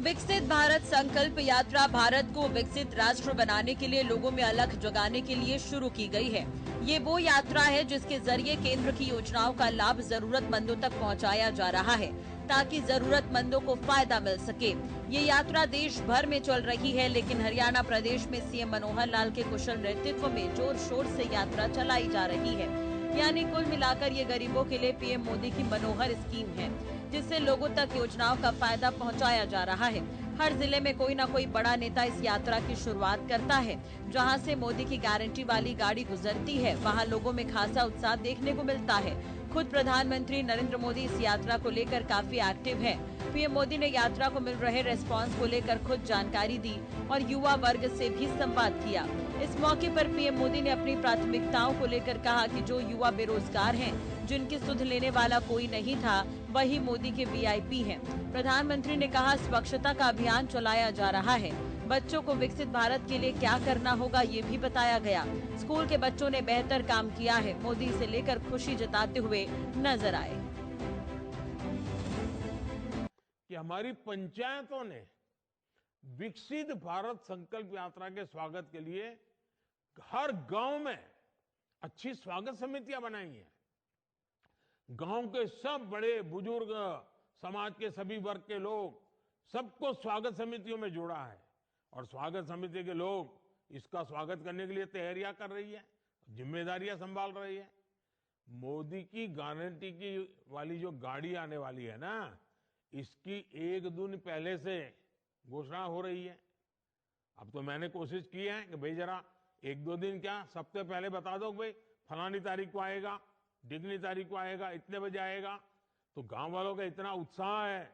विकसित भारत संकल्प यात्रा भारत को विकसित राष्ट्र बनाने के लिए लोगों में अलख जगाने के लिए शुरू की गई है। ये वो यात्रा है जिसके जरिए केंद्र की योजनाओं का लाभ जरूरतमंदों तक पहुंचाया जा रहा है ताकि जरूरतमंदों को फायदा मिल सके। ये यात्रा देश भर में चल रही है, लेकिन हरियाणा प्रदेश में सीएम मनोहर लाल के कुशल नेतृत्व में जोर शोर से यात्रा चलाई जा रही है। यानी कुल मिलाकर ये गरीबों के लिए पीएम मोदी की मनोहर स्कीम है, जिससे लोगों तक योजनाओं का फायदा पहुंचाया जा रहा है। हर जिले में कोई न कोई बड़ा नेता इस यात्रा की शुरुआत करता है। जहां से मोदी की गारंटी वाली गाड़ी गुजरती है, वहां लोगों में खासा उत्साह देखने को मिलता है। खुद प्रधानमंत्री नरेंद्र मोदी इस यात्रा को लेकर काफी एक्टिव है। पीएम मोदी ने यात्रा को मिल रहे रेस्पॉन्स को लेकर खुद जानकारी दी और युवा वर्ग से भी संवाद किया। इस मौके पर पीएम मोदी ने अपनी प्राथमिकताओं को लेकर कहा कि जो युवा बेरोजगार हैं, जिनकी सुध लेने वाला कोई नहीं था, वही मोदी के वीआईपी हैं। प्रधानमंत्री ने कहा स्वच्छता का अभियान चलाया जा रहा है। बच्चों को विकसित भारत के लिए क्या करना होगा ये भी बताया गया। स्कूल के बच्चों ने बेहतर काम किया है। मोदी इसे लेकर खुशी जताते हुए नजर आए। कि हमारी पंचायतों ने विकसित भारत संकल्प यात्रा के स्वागत के लिए हर गांव में अच्छी स्वागत समितियां बनाई हैं। गांव के सब बड़े बुजुर्ग, समाज के सभी वर्ग के लोग, सबको स्वागत समितियों में जोड़ा है और स्वागत समिति के लोग इसका स्वागत करने के लिए तैयारियां कर रही है, जिम्मेदारियां संभाल रही है। मोदी की गारंटी की वाली जो गाड़ी आने वाली है ना, इसकी एक दिन पहले से घोषणा हो रही है। अब तो मैंने कोशिश की है कि भाई जरा एक दो दिन क्या, सप्ताह पहले बता दो भाई फलानी तारीख को आएगा, ढिकनी तारीख को आएगा, इतने बजे आएगा। तो गांव वालों का इतना उत्साह है,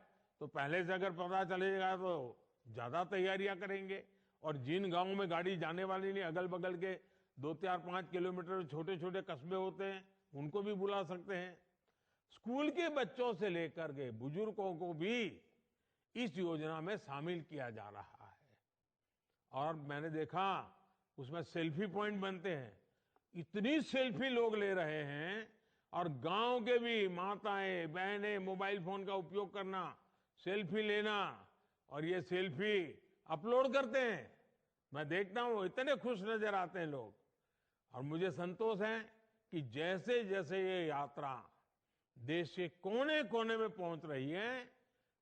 तो पहले से अगर पता चलेगा तो ज्यादा तैयारियां करेंगे। और जिन गांवों में गाड़ी जाने वाली नहीं, अगल बगल के 2-4-5 किलोमीटर छोटे छोटे कस्बे होते हैं, उनको भी बुला सकते हैं। स्कूल के बच्चों से लेकर के बुजुर्गों को भी इस योजना में शामिल किया जा रहा है। और मैंने देखा उसमें सेल्फी पॉइंट बनते हैं, इतनी सेल्फी लोग ले रहे हैं। और गांव के भी माताएं बहनें मोबाइल फोन का उपयोग करना, सेल्फी लेना और ये सेल्फी अपलोड करते हैं। मैं देखता हूं इतने खुश नजर आते हैं लोग। और मुझे संतोष है कि जैसे जैसे ये यात्रा देश के कोने कोने में पहुंच रही है,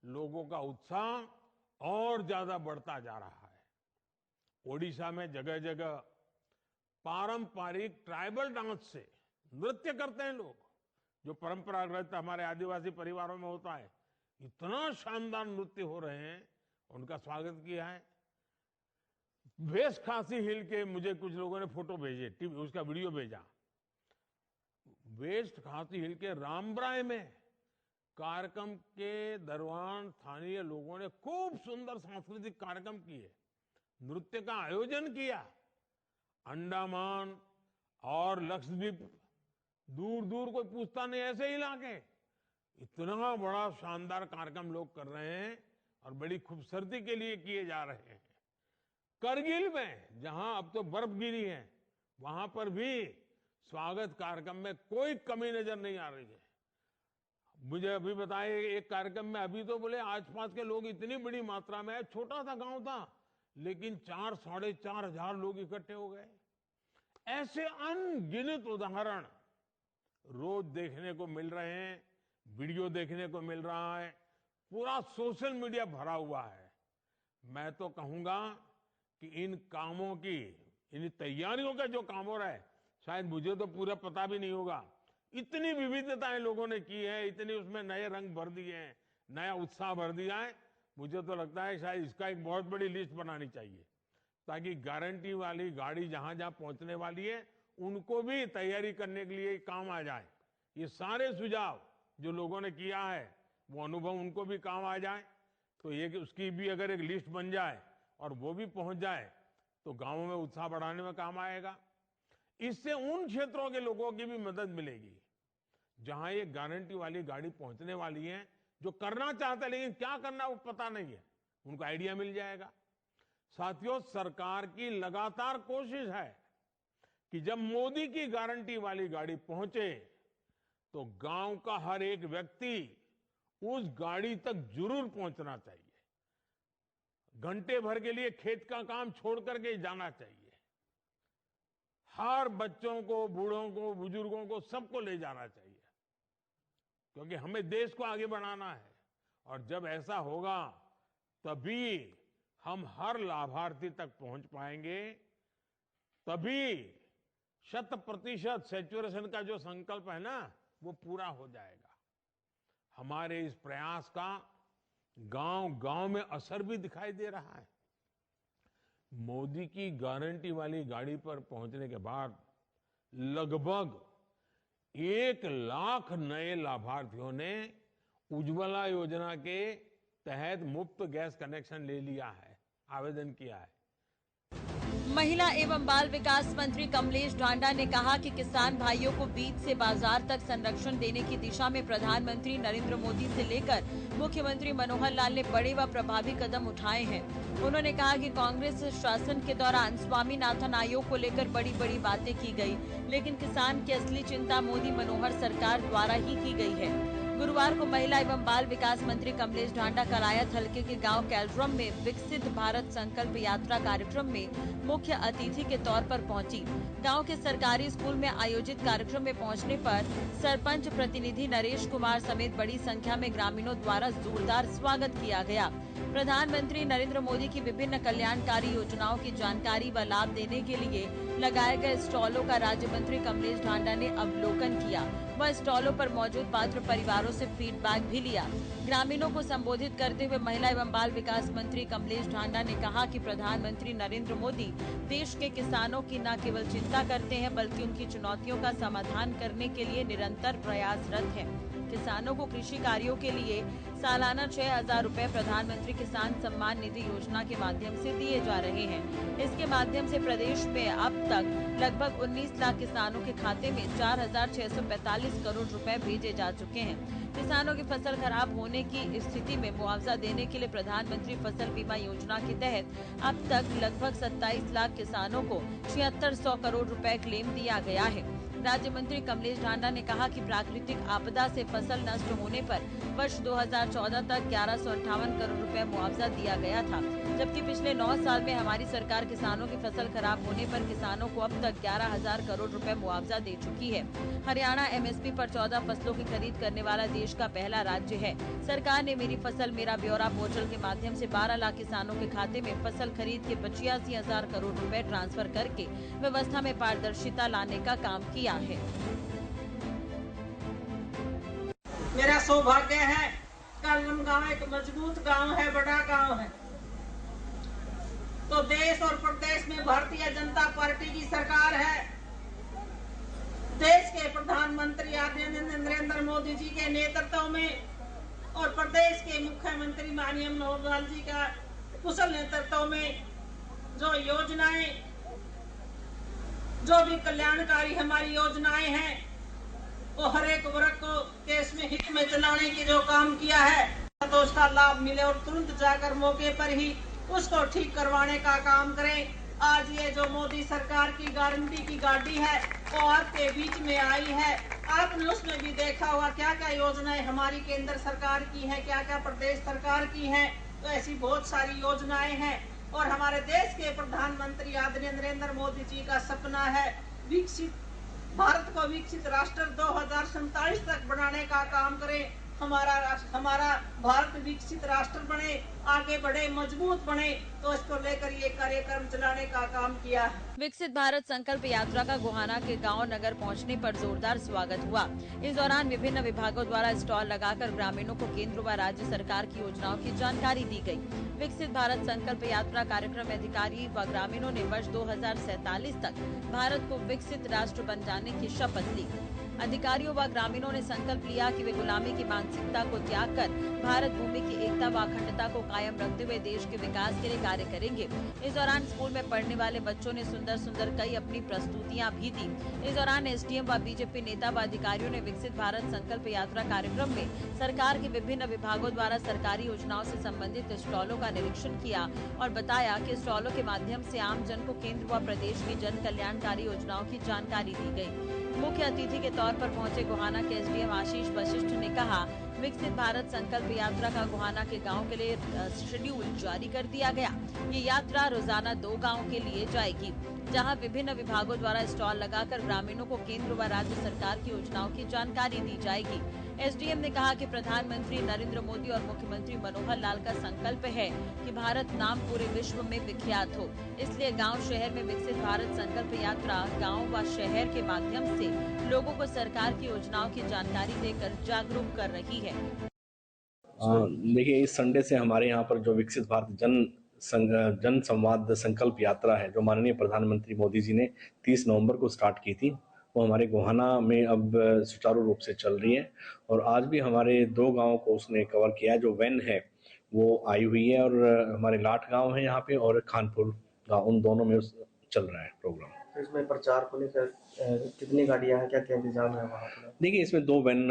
लोगों का उत्साह और ज्यादा बढ़ता जा रहा है। ओडिशा में जगह जगह पारंपरिक ट्राइबल डांस से नृत्य करते हैं लोग, जो परंपरागत हमारे आदिवासी परिवारों में होता है। इतना शानदार नृत्य हो रहे हैं, उनका स्वागत किया है। वेस्ट खासी हिल के मुझे कुछ लोगों ने फोटो भेजे, उसका वीडियो भेजा। वेस्ट खासी हिल के रामब्राय में कार्यक्रम के दौरान स्थानीय लोगों ने खूब सुंदर सांस्कृतिक कार्यक्रम किए, नृत्य का आयोजन किया। अंडमान और लक्षद्वीप, दूर दूर कोई पूछता नहीं, ऐसे इलाके इतना बड़ा शानदार कार्यक्रम लोग कर रहे हैं और बड़ी खूबसूरती के लिए किए जा रहे हैं। करगिल में जहां अब तो बर्फ गिरी है, वहां पर भी स्वागत कार्यक्रम में कोई कमी नजर नहीं आ रही है। मुझे अभी बताए एक कार्यक्रम में, अभी तो बोले आसपास के लोग इतनी बड़ी मात्रा में, छोटा सा गांव था लेकिन 4-4.5 हजार लोग इकट्ठे हो गए। ऐसे अनगिनत उदाहरण रोज देखने को मिल रहे हैं, वीडियो देखने को मिल रहा है, पूरा सोशल मीडिया भरा हुआ है। मैं तो कहूंगा कि इन कामों की, इन तैयारियों का जो काम हो रहा है, शायद मुझे तो पूरा पता भी नहीं होगा। इतनी विविधताएं लोगों ने की है, इतनी उसमें नए रंग भर दिए हैं, नया उत्साह भर दिया है। मुझे तो लगता है शायद इसका एक बहुत बड़ी लिस्ट बनानी चाहिए, ताकि गारंटी वाली गाड़ी जहां जहां पहुंचने वाली है, उनको भी तैयारी करने के लिए काम आ जाए। ये सारे सुझाव जो लोगों ने किया है, वो अनुभव उनको भी काम आ जाए। तो ये कि उसकी भी अगर एक लिस्ट बन जाए और वो भी पहुंच जाए, तो गांवों में उत्साह बढ़ाने में काम आएगा। इससे उन क्षेत्रों के लोगों की भी मदद मिलेगी जहां ये गारंटी वाली गाड़ी पहुंचने वाली है, जो करना चाहते हैं लेकिन क्या करना वो पता नहीं है, उनको आइडिया मिल जाएगा। साथियों, सरकार की लगातार कोशिश है कि जब मोदी की गारंटी वाली गाड़ी पहुंचे तो गांव का हर एक व्यक्ति उस गाड़ी तक जरूर पहुंचना चाहिए। घंटे भर के लिए खेत का काम छोड़ करके जाना चाहिए। हर बच्चों को, बूढ़ों को, बुजुर्गों को, सबको ले जाना चाहिए, क्योंकि हमें देश को आगे बढ़ाना है। और जब ऐसा होगा तभी हम हर लाभार्थी तक पहुंच पाएंगे, तभी 100% सैचुरेशन का जो संकल्प है ना, वो पूरा हो जाएगा। हमारे इस प्रयास का गांव-गांव में असर भी दिखाई दे रहा है। मोदी की गारंटी वाली गाड़ी पर पहुंचने के बाद लगभग 1 लाख नए लाभार्थियों ने उज्ज्वला योजना के तहत मुफ्त गैस कनेक्शन ले लिया है, आवेदन किया है। महिला एवं बाल विकास मंत्री कमलेश ढांडा ने कहा कि किसान भाइयों को बीज से बाजार तक संरक्षण देने की दिशा में प्रधानमंत्री नरेंद्र मोदी से लेकर मुख्यमंत्री मनोहर लाल ने बड़े व प्रभावी कदम उठाए हैं। उन्होंने कहा कि कांग्रेस शासन के दौरान स्वामीनाथन आयोग को लेकर बड़ी बड़ी बातें की गई, लेकिन किसान की असली चिंता मोदी मनोहर सरकार द्वारा ही की गई है। गुरुवार को महिला एवं बाल विकास मंत्री कमलेश ढांडा करायत हलके के गांव कैलड्रम में विकसित भारत संकल्प यात्रा कार्यक्रम में मुख्य अतिथि के तौर पर पहुंची। गांव के सरकारी स्कूल में आयोजित कार्यक्रम में पहुंचने पर सरपंच प्रतिनिधि नरेश कुमार समेत बड़ी संख्या में ग्रामीणों द्वारा जोरदार स्वागत किया गया। प्रधानमंत्री नरेंद्र मोदी की विभिन्न कल्याणकारी योजनाओं की जानकारी व लाभ देने के लिए लगाए गए स्टॉलों का राज्य मंत्री कमलेश ढांडा ने अवलोकन किया। वह स्टॉलों पर मौजूद पात्र परिवारों से फीडबैक भी लिया। ग्रामीणों को संबोधित करते हुए महिला एवं बाल विकास मंत्री कमलेश ढांडा ने कहा कि प्रधानमंत्री नरेंद्र मोदी देश के किसानों की न केवल चिंता करते हैं, बल्कि उनकी चुनौतियों का समाधान करने के लिए निरंतर प्रयासरत हैं। किसानों को कृषि कार्यों के लिए सालाना 6,000 रुपए प्रधानमंत्री किसान सम्मान निधि योजना के माध्यम से दिए जा रहे हैं। इसके माध्यम से प्रदेश में अब तक लगभग 19 लाख किसानों के खाते में 4,645 करोड़ रुपए भेजे जा चुके हैं। किसानों की फसल खराब होने की स्थिति में मुआवजा देने के लिए प्रधानमंत्री फसल बीमा योजना के तहत अब तक लगभग 27 लाख किसानों को 7600 करोड़ रुपए क्लेम दिया गया है। राज्य मंत्री कमलेश ढांडा ने कहा कि प्राकृतिक आपदा से फसल नष्ट होने पर वर्ष 2014 तक 1158 करोड़ रुपए मुआवजा दिया गया था, जबकि पिछले 9 साल में हमारी सरकार किसानों की फसल खराब होने पर किसानों को अब तक 11,000 करोड़ रुपए मुआवजा दे चुकी है। हरियाणा एमएसपी पर 14 फसलों की खरीद करने वाला देश का पहला राज्य है। सरकार ने मेरी फसल मेरा ब्यौरा पोर्टल के माध्यम से 12 लाख किसानों के खाते में फसल खरीद के 85,000 करोड़ रुपए ट्रांसफर करके व्यवस्था में पारदर्शिता लाने का काम किया है। मेरा सौभाग्य है, कैलड्रम गांव एक मजबूत गांव है, बड़ा गांव है। तो देश और प्रदेश में भारतीय जनता पार्टी की सरकार है। देश के प्रधानमंत्री आदरणीय नरेंद्र मोदी जी के नेतृत्व में और प्रदेश के मुख्यमंत्री माननीय मनोहर लाल जी का कुशल नेतृत्व में जो योजनाएं, जो भी कल्याणकारी हमारी योजनाएं हैं, वो हर एक वर्ग को देश में हित में चलाने की जो काम किया है, तो उसका लाभ मिले और तुरंत जाकर मौके पर ही उसको ठीक करवाने का काम करें। आज ये जो मोदी सरकार की गारंटी की गाड़ी है, वो आपके बीच में आई है। आपने उसमें भी देखा होगा क्या क्या योजनाएं हमारी केंद्र सरकार की हैं, क्या क्या प्रदेश सरकार की हैं। तो ऐसी बहुत सारी योजनाएं हैं और हमारे देश के प्रधानमंत्री आदरणीय नरेंद्र मोदी जी का सपना है विकसित भारत को विकसित राष्ट्र 2047 तक बनाने का काम करें। हमारा भारत विकसित राष्ट्र बने, आगे बढ़े, मजबूत बने, तो इसको लेकर ये कार्यक्रम चलाने का काम किया है। विकसित भारत संकल्प यात्रा का गोहाना के गांव नगर पहुंचने पर जोरदार स्वागत हुआ। इस दौरान विभिन्न विभागों द्वारा स्टॉल लगाकर ग्रामीणों को केंद्र व राज्य सरकार की योजनाओं की जानकारी दी गई। विकसित भारत संकल्प यात्रा कार्यक्रम में अधिकारी व ग्रामीणों ने वर्ष 2047 तक भारत को विकसित राष्ट्र बन जाने की शपथ ली। अधिकारियों व ग्रामीणों ने संकल्प लिया कि वे गुलामी की मानसिकता को त्याग कर भारत भूमि की एकता व अखंडता को कायम रखते हुए देश के विकास के लिए कार्य करेंगे। इस दौरान स्कूल में पढ़ने वाले बच्चों ने सुंदर कई अपनी प्रस्तुतियां भी दी। इस दौरान एसडीएम व बीजेपी नेता व अधिकारियों ने विकसित भारत संकल्प यात्रा कार्यक्रम में सरकार के विभिन्न विभागों द्वारा सरकारी योजनाओं से संबंधित स्टॉलों का निरीक्षण किया और बताया कि स्टॉलों के माध्यम से आम जन को केंद्र व प्रदेश की जन कल्याणकारी योजनाओं की जानकारी दी गई। मुख्य अतिथि के तौर पर पहुंचे गोहाना के एसडीएम आशीष वशिष्ठ ने कहा विकसित भारत संकल्प यात्रा का गोहाना के गांव के लिए शेड्यूल जारी कर दिया गया। ये यात्रा रोजाना 2 गांव के लिए जाएगी, जहां विभिन्न विभागों द्वारा स्टॉल लगाकर ग्रामीणों को केंद्र व राज्य सरकार की योजनाओं की जानकारी दी जाएगी। एसडीएम ने कहा कि प्रधानमंत्री नरेंद्र मोदी और मुख्यमंत्री मनोहर लाल का संकल्प है कि भारत नाम पूरे विश्व में विख्यात हो, इसलिए गांव शहर में विकसित भारत संकल्प यात्रा गांव व शहर के माध्यम से लोगों को सरकार की योजनाओं की जानकारी देकर जागरूक कर रही है। देखिए, इस संडे से हमारे यहाँ पर जो विकसित भारत जन संवाद संकल्प यात्रा है, जो माननीय प्रधानमंत्री मोदी जी ने 30 नवंबर को स्टार्ट की थी, वो हमारे गोहाना में अब सुचारू रूप से चल रही है। और आज भी हमारे 2 गांवों को उसने कवर किया है। जो वैन है वो आई हुई है और हमारे लाठ गांव है यहाँ पे और खानपुर गांव, उन दोनों में चल रहा है प्रोग्राम। इसमें प्रचार को लेकर कितनी गाड़ियां हैं, क्या क्या इंतजाम है वहाँ पर? देखिए, इसमें 2 वैन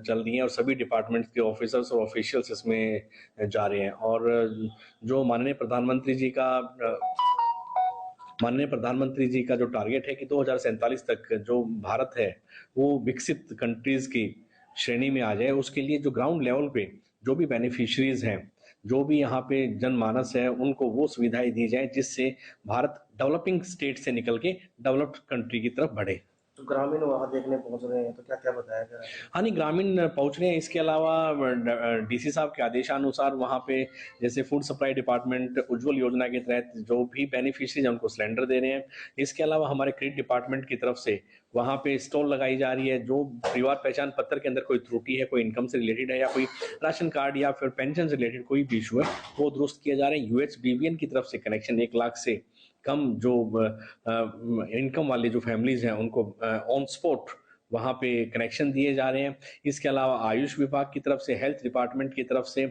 चल रही हैं और सभी डिपार्टमेंट्स के ऑफिसर्स और ऑफिशियल्स इसमें जा रहे हैं। और जो माननीय प्रधानमंत्री जी का जो टारगेट है कि 2047 तक जो भारत है वो विकसित कंट्रीज की श्रेणी में आ जाए, उसके लिए जो ग्राउंड लेवल पे जो भी बेनिफिशियरीज हैं, जो भी यहाँ पे जनमानस है, उनको वो सुविधाएं दी जाए जिससे भारत डेवलपिंग स्टेट से निकल के डेवलप्ड कंट्री की तरफ बढ़े। तो ग्रामीण वहाँ देखने पहुँच रहे हैं, तो क्या क्या बताया गया? हाँ नहीं, ग्रामीण पहुँच रहे हैं। इसके अलावा डीसी साहब के आदेशानुसार वहाँ पे जैसे फूड सप्लाई डिपार्टमेंट उज्ज्वल योजना के तहत जो भी बेनिफिशरीज हैं उनको सिलेंडर दे रहे हैं। इसके अलावा हमारे क्रेडिट डिपार्टमेंट की तरफ से वहाँ पे स्टॉल लगाई जा रही है। जो परिवार पहचान पत्र के अंदर कोई त्रुटि है, कोई इनकम से रिलेटेड है या कोई राशन कार्ड या फिर पेंशन से रिलेटेड कोई भी इशू है, वो दुरुस्त किए जा रहे हैं। UHBBN की तरफ से कनेक्शन 1 लाख से कम जो इनकम वाले जो फैमिलीज हैं उनको ऑन स्पॉट वहाँ पे कनेक्शन दिए जा रहे हैं। इसके अलावा आयुष विभाग की तरफ से, हेल्थ डिपार्टमेंट की तरफ से,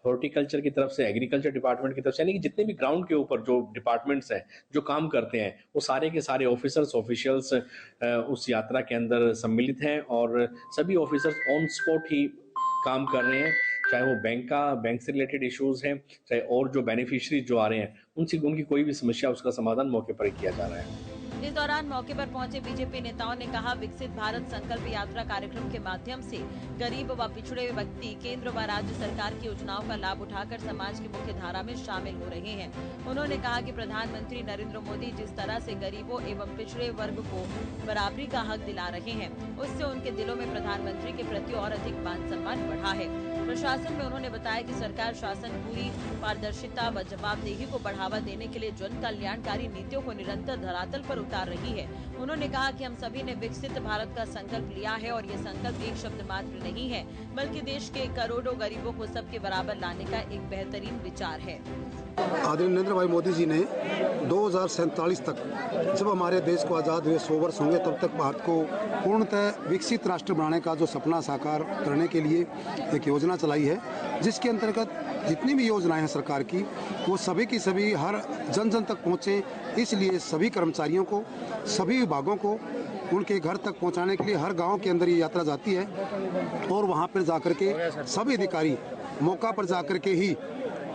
हॉर्टिकल्चर की तरफ से, एग्रीकल्चर डिपार्टमेंट की तरफ से, यानी कि जितने भी ग्राउंड के ऊपर जो डिपार्टमेंट्स हैं जो काम करते हैं, वो सारे के सारे ऑफिसर्स ऑफिशियल्स उस यात्रा के अंदर सम्मिलित हैं और सभी ऑफिसर्स ऑन स्पॉट ही काम कर रहे हैं। चाहे वो बैंक से रिलेटेड इश्यूज हैं, चाहे और जो बेनिफिशरीज जो आ रहे हैं उनकी कोई भी समस्या, उसका समाधान मौके पर ही किया जा रहा है। इस दौरान मौके पर पहुंचे बीजेपी नेताओं ने कहा, विकसित भारत संकल्प यात्रा कार्यक्रम के माध्यम से गरीब व पिछड़े व्यक्ति केंद्र व राज्य सरकार की योजनाओं का लाभ उठाकर समाज की मुख्य धारा में शामिल हो रहे हैं। उन्होंने कहा कि प्रधानमंत्री नरेंद्र मोदी जिस तरह से गरीबों एवं पिछड़े वर्ग को बराबरी का हक दिला रहे हैं, उससे उनके दिलों में प्रधानमंत्री के प्रति और अधिक मान सम्मान बढ़ा है। प्रशासन में उन्होंने बताया कि सरकार शासन पूरी पारदर्शिता व जवाबदेही को बढ़ावा देने के लिए जन कल्याणकारी नीतियों को निरंतर धरातल पर उतार रही है। उन्होंने कहा कि हम सभी ने विकसित भारत का संकल्प लिया है और ये संकल्प एक शब्द मात्र नहीं है, बल्कि देश के करोड़ों गरीबों को सबके बराबर लाने का एक बेहतरीन विचार है। आदरणीय नरेंद्र भाई मोदी जी ने 2047 तक, जब हमारे देश को आज़ाद हुए 100 वर्ष होंगे, तब तक भारत को पूर्णतः विकसित राष्ट्र बनाने का जो सपना साकार करने के लिए एक योजना चलाई है, जिसके अंतर्गत जितनी भी योजनाएं हैं सरकार की, वो सभी की सभी हर जन जन तक पहुँचे। इसलिए सभी कर्मचारियों को, सभी विभागों को उनके घर तक पहुंचाने के लिए हर गांव के अंदर ये यात्रा जाती है और वहां पर जाकर के सभी अधिकारी मौका पर जाकर के ही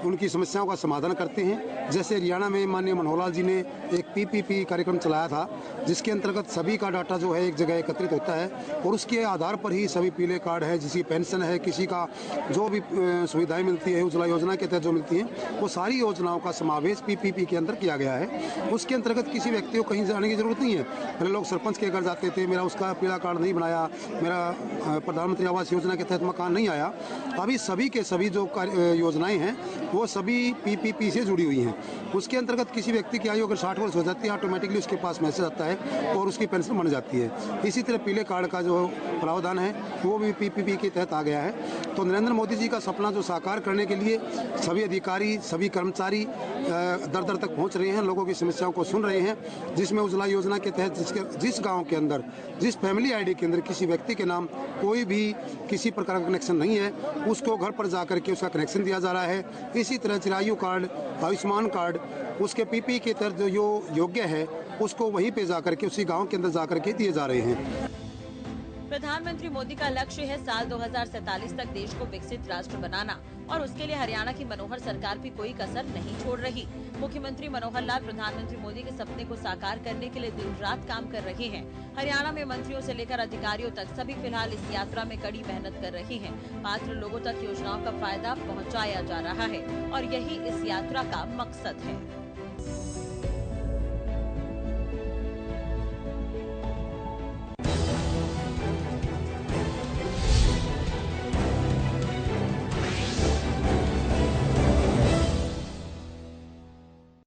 उनकी समस्याओं का समाधान करते हैं। जैसे हरियाणा में माननीय मनोहर लाल जी ने एक PPP कार्यक्रम चलाया था, जिसके अंतर्गत सभी का डाटा जो है एक जगह एकत्रित होता है और उसके आधार पर ही सभी पीले कार्ड है, जिसकी पेंशन है, किसी का जो भी सुविधाएं मिलती है उज्ज्वला योजना के तहत जो मिलती हैं, वो सारी योजनाओं का समावेश PPP के अंदर किया गया है। उसके अंतर्गत किसी व्यक्ति को कहीं जाने की जरूरत नहीं है। पहले लोग सरपंच के घर जाते थे, मेरा उसका पीला कार्ड नहीं बनाया, मेरा प्रधानमंत्री आवास योजना के तहत मकान नहीं आया। अभी सभी के सभी जो योजनाएं हैं वो सभी PPP से जुड़ी हुई हैं। उसके अंतर्गत किसी व्यक्ति की आयु अगर 60 वर्ष हो जाती है, ऑटोमेटिकली उसके पास मैसेज आता है और उसकी पेंशन बन जाती है। इसी तरह पीले कार्ड का जो प्रावधान है वो भी PPP के तहत आ गया है। तो नरेंद्र मोदी जी का सपना जो साकार करने के लिए सभी अधिकारी, सभी कर्मचारी दर दर तक पहुंच रहे हैं, लोगों की समस्याओं को सुन रहे हैं, जिसमें उज्ज्वला योजना के तहत जिस गाँव के अंदर, जिस फैमिली ID के अंदर किसी व्यक्ति के नाम कोई भी किसी प्रकार का कनेक्शन नहीं है, उसको घर पर जाकर के उसका कनेक्शन दिया जा रहा है। इसी तरह चिरायु कार्ड, आयुष्मान कार्ड, उसके PPP के तहत जो योग्य है उसको वहीं पे जाकर के, उसी गांव के अंदर जाकर के दिए जा रहे हैं। प्रधानमंत्री मोदी का लक्ष्य है साल 2047 तक देश को विकसित राष्ट्र बनाना और उसके लिए हरियाणा की मनोहर सरकार भी कोई कसर नहीं छोड़ रही। मुख्यमंत्री मनोहर लाल प्रधानमंत्री मोदी के सपने को साकार करने के लिए दिन रात काम कर रहे हैं। हरियाणा में मंत्रियों से लेकर अधिकारियों तक सभी फिलहाल इस यात्रा में कड़ी मेहनत कर रहे हैं। पात्र लोगों तक योजनाओं का फायदा पहुँचाया जा रहा है और यही इस यात्रा का मकसद है।